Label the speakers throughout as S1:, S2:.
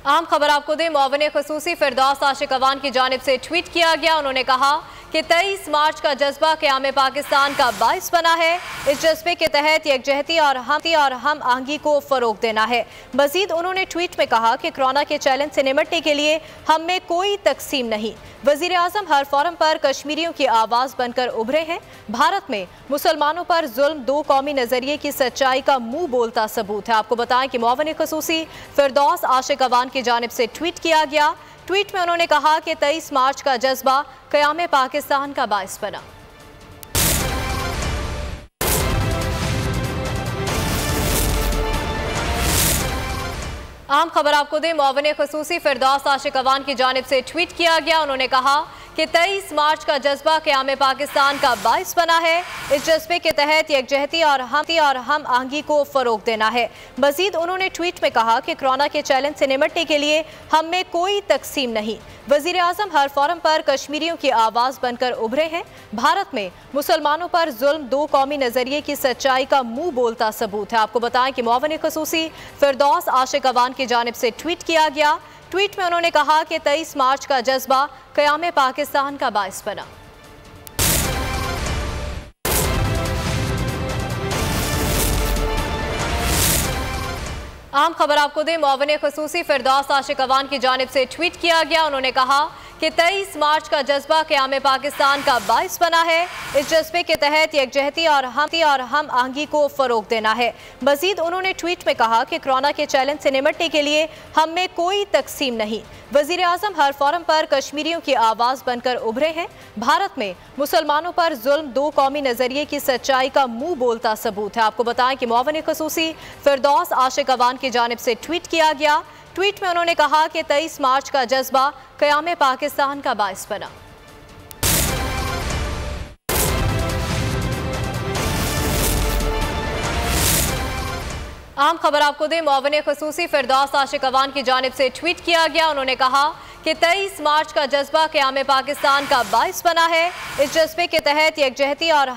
S1: अहम खबर आपको दें, मुआविन खुसूसी फिरदौस आशिक अवान की जानिब से ट्वीट किया गया। उन्होंने कहा कि 23 मार्च का जज्बा क़याम पाकिस्तान का बाइस बना है। इस जज्बे के तहत यकजहती और हम आहंगी को फ़रोग देना है। मजीद उन्होंने ट्वीट में कहा कि कोरोना के चैलेंज से निमटने के लिए हम में कोई तकसीम नहीं। वज़ीर आज़म हर फोरम पर कश्मीरियों की आवाज़ बनकर उभरे हैं। भारत में मुसलमानों पर जुल्म दो कौमी नज़रिए की सच्चाई का मुंह बोलता सबूत है। आपको बताएं कि मुआविन खुसूसी फिरदौस आशिक अवान की जानिब से ट्वीट किया गया। ट्वीट में उन्होंने कहा कि 23 मार्च का जज्बा क़याम पाकिस्तान का बाइस बना। अहम खबर आपको दें, मुआविन खुसूसी फिरदौस आशिक अवान की जानिब से ट्वीट किया गया। उन्होंने कहा कि 23 मार्च का जज्बा क़याम पाकिस्तान का बाइस बना है। इस जज्बे के तहत यकजहती और हम आहंगी को फ़रोग देना है। मजीद उन्होंने ट्वीट में कहा कि कोरोना के चैलेंज से निमटने के लिए हम में कोई तकसीम नहीं। वज़ीर आज़म हर फोरम पर कश्मीरियों की आवाज़ बनकर उभरे हैं। भारत में मुसलमानों पर जुल्म दो कौमी नज़रिए की सच्चाई का मुंह बोलता सबूत है। आपको बताएं कि मुआविन खुसूसी फिरदौस आशिक अवान की जानिब से ट्वीट किया गया। ट्वीट में उन्होंने कहा कि 23 मार्च का जज्बा क़याम पाकिस्तान का बाइस बना। अहम खबर आपको दें, मुआविन खुसूसी फिरदौस आशिक अवान की जानिब से ट्वीट किया गया। उन्होंने कहा कि 23 मार्च का जज्बा क़याम पाकिस्तान का बाइस बना है। इस जज्बे के तहत यकजहती और हम आहंगी को फ़रोग देना है। मजीद उन्होंने ट्वीट में कहा कि कोरोना के चैलेंज से निमटने के लिए हम में कोई तकसीम नहीं। वज़ीर आज़म हर फोरम पर कश्मीरियों की आवाज़ बनकर उभरे हैं। भारत में मुसलमानों पर जुल्म दो कौमी नज़रिए की सच्चाई का मुंह बोलता सबूत है। आपको बताएं कि मुआविन खुसूसी फिरदौस आशिक अवान की जानिब से ट्वीट किया गया। ट्वीट में उन्होंने कहा कि 23 मार्च का जज्बा क़याम पाकिस्तान का बाइस बना। अहम खबर आपको दें, मुआविन खुसूसी फिरदौस आशिक अवान की जानिब से ट्वीट किया गया। उन्होंने कहा कि 23 मार्च का जज्बा क़याम पाकिस्तान का बाइस बना है। इस जज्बे के तहत यकजहती और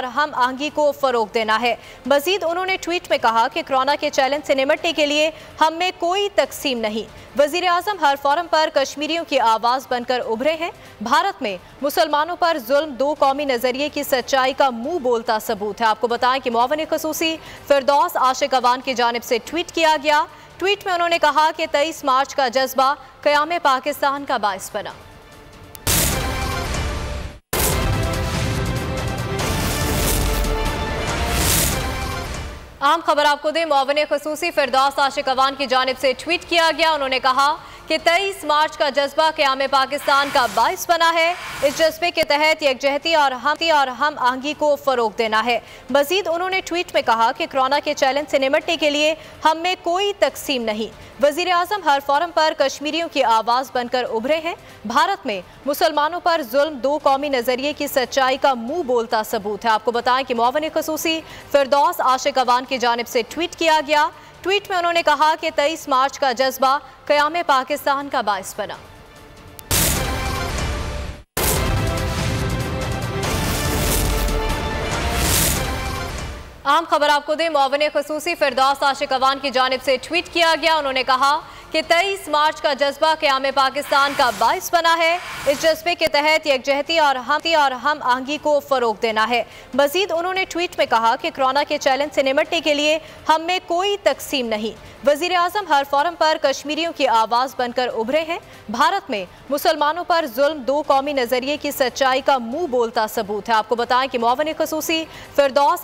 S1: हम आहंगी को फ़रोग देना है। मजीद उन्होंने ट्वीट में कहा कि कोरोना के चैलेंज से निमटने के लिए हम में कोई तकसीम नहीं। वज़ीर आज़म हर फोरम पर कश्मीरियों की आवाज़ बनकर उभरे हैं। भारत में मुसलमानों पर जुल्म दो कौमी नज़रिए की सच्चाई का मुंह बोलता सबूत है। आपको बताएं कि मुआविन खुसूसी फिरदौस आशिक अवान की जानिब से ट्वीट किया गया। ट्वीट में उन्होंने कहा कि 23 मार्च का जज्बा क़याम पाकिस्तान का बाइस बना। अहम खबर आपको दें, मुआविन खुसूसी फिरदौस आशिक अवान की जानिब से ट्वीट किया गया। उन्होंने कहा कि 23 मार्च का जज्बा क़याम पाकिस्तान का बाइस बना है। इस जज्बे के तहत यकजहती और हम आहंगी को फ़रोग देना है। मजीद उन्होंने ट्वीट में कहा कि कोरोना के चैलेंज से निमटने के लिए हम में कोई तकसीम नहीं। वज़ीर आज़म हर फोरम पर कश्मीरियों की आवाज़ बनकर उभरे हैं। भारत में मुसलमानों पर जुल्म दो कौमी नज़रिए की सच्चाई का मुंह बोलता सबूत है। आपको बताएं कि मुआविन खुसूसी फिरदौस आशिक अवान की जानिब से ट्वीट किया गया। ट्वीट में उन्होंने कहा कि 23 मार्च का जज्बा क़याम पाकिस्तान का बाइस बना। अहम खबर आपको दें, मुआविन खुसूसी फिरदौस आशिक अवान की जानिब से ट्वीट किया गया। उन्होंने कहा कि 23 मार्च का जज्बा क़याम पाकिस्तान का बाइस बना है। इस जज्बे के तहत यकजहती और हम आहंगी को फ़रोग देना है। मजीद उन्होंने ट्वीट में कहा कि कोरोना के चैलेंज से निमटने के लिए हम में कोई तकसीम नहीं। वज़ीर आज़म हर फोरम पर कश्मीरियों की आवाज़ बनकर उभरे हैं। भारत में मुसलमानों पर जुल्म दो कौमी नज़रिए की सच्चाई का मुंह बोलता सबूत है। आपको बताएं कि मुआविन खुसूसी फिरदौस